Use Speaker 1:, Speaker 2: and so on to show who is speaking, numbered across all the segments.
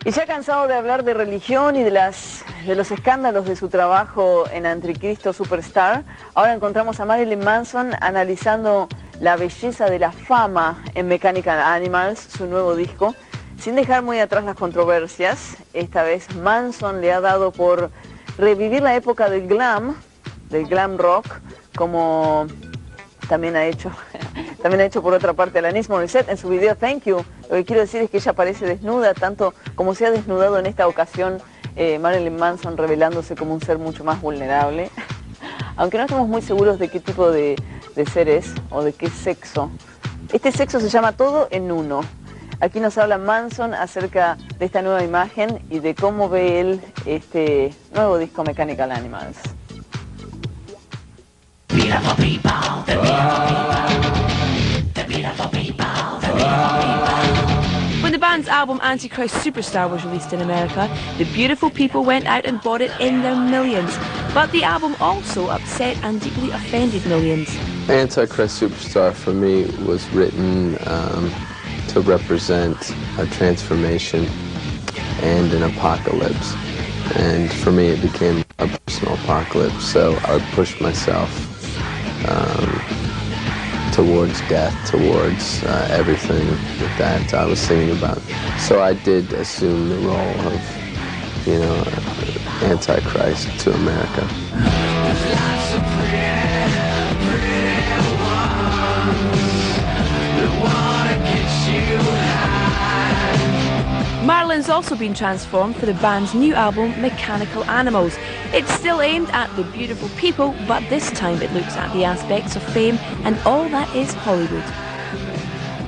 Speaker 1: Y ya cansado de hablar de religión y de los escándalos de su trabajo en Anticristo Superstar, ahora encontramos a Marilyn Manson analizando la belleza de la fama en Mechanical Animals, su nuevo disco, sin dejar muy atrás las controversias. Esta vez Manson le ha dado por revivir la época del glam rock, como también ha hecho por otra parte Alanis Morissette en su video Thank You. Lo que quiero decir es que ella aparece desnuda, tanto como se ha desnudado en esta ocasión Marilyn Manson, revelándose como un ser mucho más vulnerable. Aunque no estamos muy seguros de qué tipo de ser es o de qué sexo. Este sexo se llama todo en uno. Aquí nos habla Manson acerca de esta nueva imagen y de cómo ve él este nuevo disco Mechanical Animals.
Speaker 2: Beautiful people, the beautiful people, the beautiful people, the beautiful people.
Speaker 3: When the band's album Antichrist Superstar was released in America, the beautiful people went out and bought it in their millions. But the album also upset and deeply offended millions.
Speaker 4: Antichrist Superstar for me was written to represent a transformation and an apocalypse. And for me it became a personal apocalypse, so I pushed myself towards death, towards everything that I was singing about. So I did assume the role of, you know, Antichrist to America.
Speaker 3: Marilyn's also been transformed for the band's new album, Mechanical Animals. It's still aimed at the beautiful people, but this time it looks at the aspects of fame and all that is Hollywood.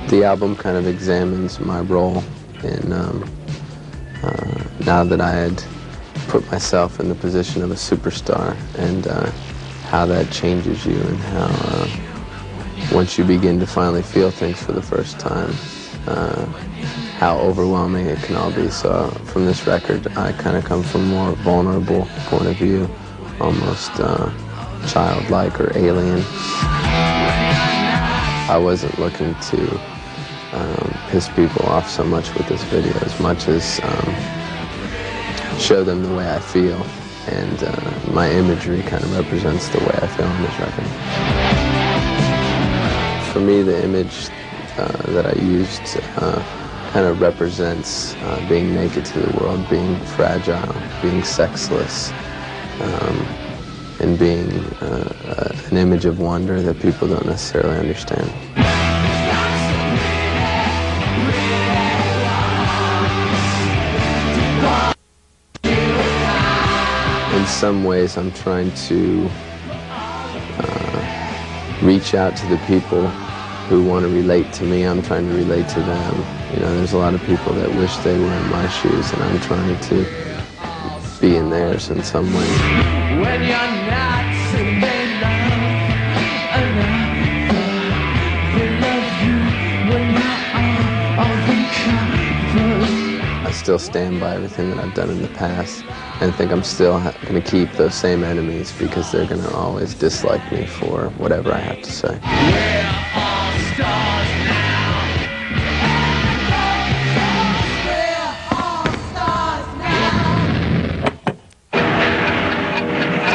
Speaker 4: The album kind of examines my role in, now that I had put myself in the position of a superstar, and how that changes you, and how once you begin to finally feel things for the first time, how overwhelming it can all be. So from this record, I kind of come from a more vulnerable point of view, almost childlike or alien. I wasn't looking to piss people off so much with this video, as much as show them the way I feel, and my imagery kind of represents the way I feel on this record. For me, the image that I used kind of represents being naked to the world, being fragile, being sexless, and being an image of wonder that people don't necessarily understand. In some ways, I'm trying to reach out to the people who want to relate to me. I'm trying to relate to them. You know, there's a lot of people that wish they were in my shoes, and I'm trying to be in theirs in some way.
Speaker 2: When you're not saying they love you, when you're all the
Speaker 4: I still stand by everything that I've done in the past, and think I'm still going to keep those same enemies, because they're going to always dislike me for whatever I have to say.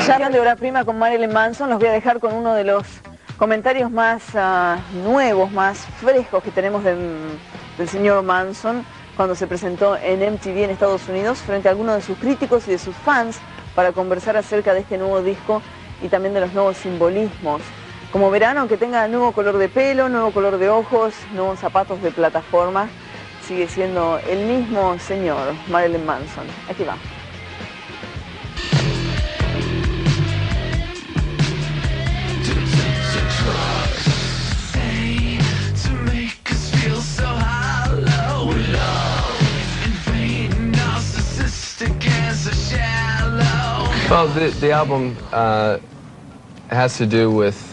Speaker 1: Ya hablando de Hora Prima con Marilyn Manson, los voy a dejar con uno de los comentarios más nuevos, más frescos que tenemos del señor Manson cuando se presentó en MTV en Estados Unidos frente a algunos de sus críticos y de sus fans para conversar acerca de este nuevo disco y también de los nuevos simbolismos. Como verán, aunque tenga nuevo color de pelo, nuevo color de ojos, nuevos zapatos de plataforma, sigue siendo el mismo señor Marilyn Manson. Aquí va.
Speaker 4: Well, the album has to do with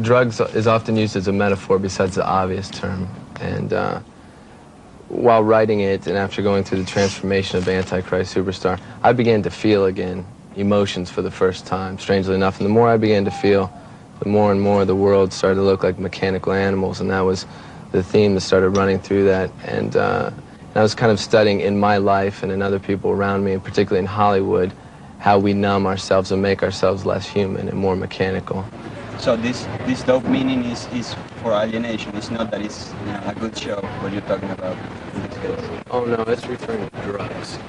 Speaker 4: drugs is often used as a metaphor besides the obvious term. And while writing it and after going through the transformation of Antichrist Superstar, I began to feel again emotions for the first time, strangely enough. And the more I began to feel, the more and more the world started to look like mechanical animals, and that was the theme that started running through that. And And I was kind of studying in my life and in other people around me, and particularly in Hollywood, how we numb ourselves and make ourselves less human and more mechanical.
Speaker 5: So this dope meaning is for alienation. It's not that it's a good show, what you're talking about in this case.
Speaker 4: Oh no, it's referring to drugs.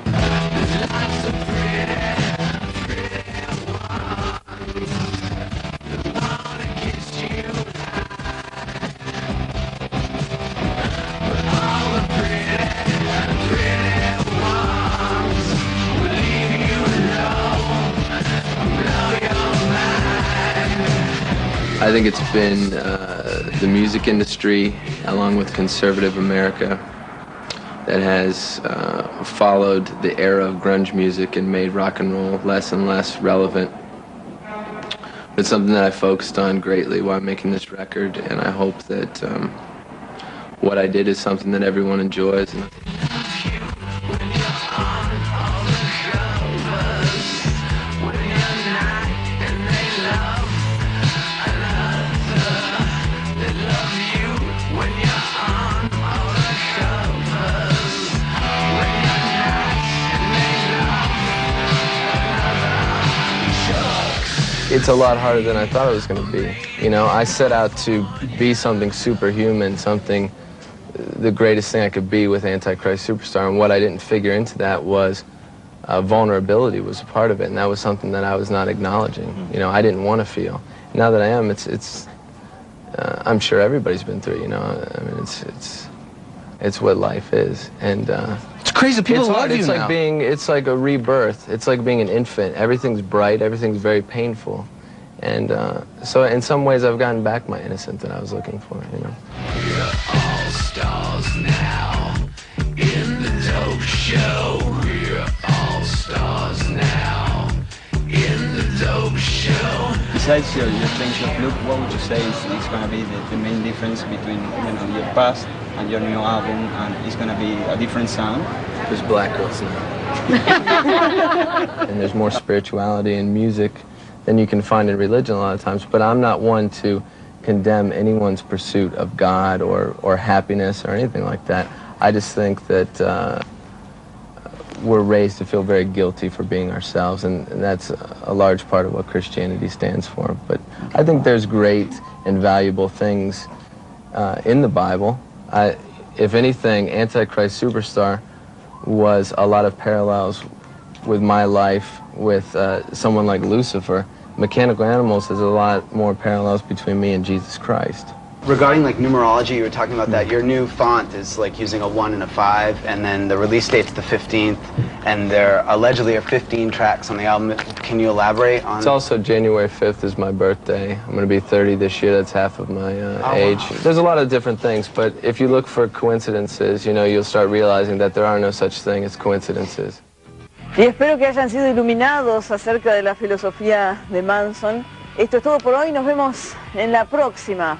Speaker 4: I think it's been the music industry, along with conservative America, that has followed the era of grunge music and made rock and roll less and less relevant. It's something that I focused on greatly while making this record, and I hope that what I did is something that everyone enjoys. It's a lot harder than I thought it was going to be. You know, I set out to be something superhuman, something, the greatest thing I could be with Antichrist Superstar, and what I didn't figure into that was vulnerability was a part of it, and that was something that I was not acknowledging. You know, I didn't want to feel. Now that I am, I'm sure everybody's been through it, you know. I mean, it's what life is, and
Speaker 6: it's crazy. People love you now.
Speaker 4: It's like a rebirth. It's like being an infant. Everything's bright. Everything's very painful, and so in some ways I've gotten back my innocence that I was looking for. You know.
Speaker 2: We're all stars now in the dope show. We're all stars now in the dope show.
Speaker 5: Besides your change of look, what would you say is going to be the main difference between your past and your new album, and it's going to be a different sound?
Speaker 4: There's black girls now. And there's more spirituality in music than you can find in religion a lot of times, but I'm not one to condemn anyone's pursuit of God or happiness or anything like that. I just think that we're raised to feel very guilty for being ourselves, and that's a large part of what Christianity stands for. But I think there's great and valuable things in the Bible. If anything, Antichrist Superstar was a lot of parallels with my life with someone like Lucifer. Mechanical Animals has a lot more parallels between me and Jesus Christ.
Speaker 6: Regarding like numerology, you were talking about that. Your new font is like using a 1 and a 5, and then the release date's the 15th, and there allegedly are 15 tracks on the album. Can you elaborate on?
Speaker 4: It's also January 5th is my birthday. I'm going to be 30 this year. That's half of my age.
Speaker 6: Wow.
Speaker 4: There's a lot of different things, but if you look for coincidences, you know, you'll start realizing that there are no such thing as coincidences.
Speaker 1: Y espero que hayan sido iluminados acerca de la filosofía de Manson. Esto es todo por hoy. Nos vemos en la próxima.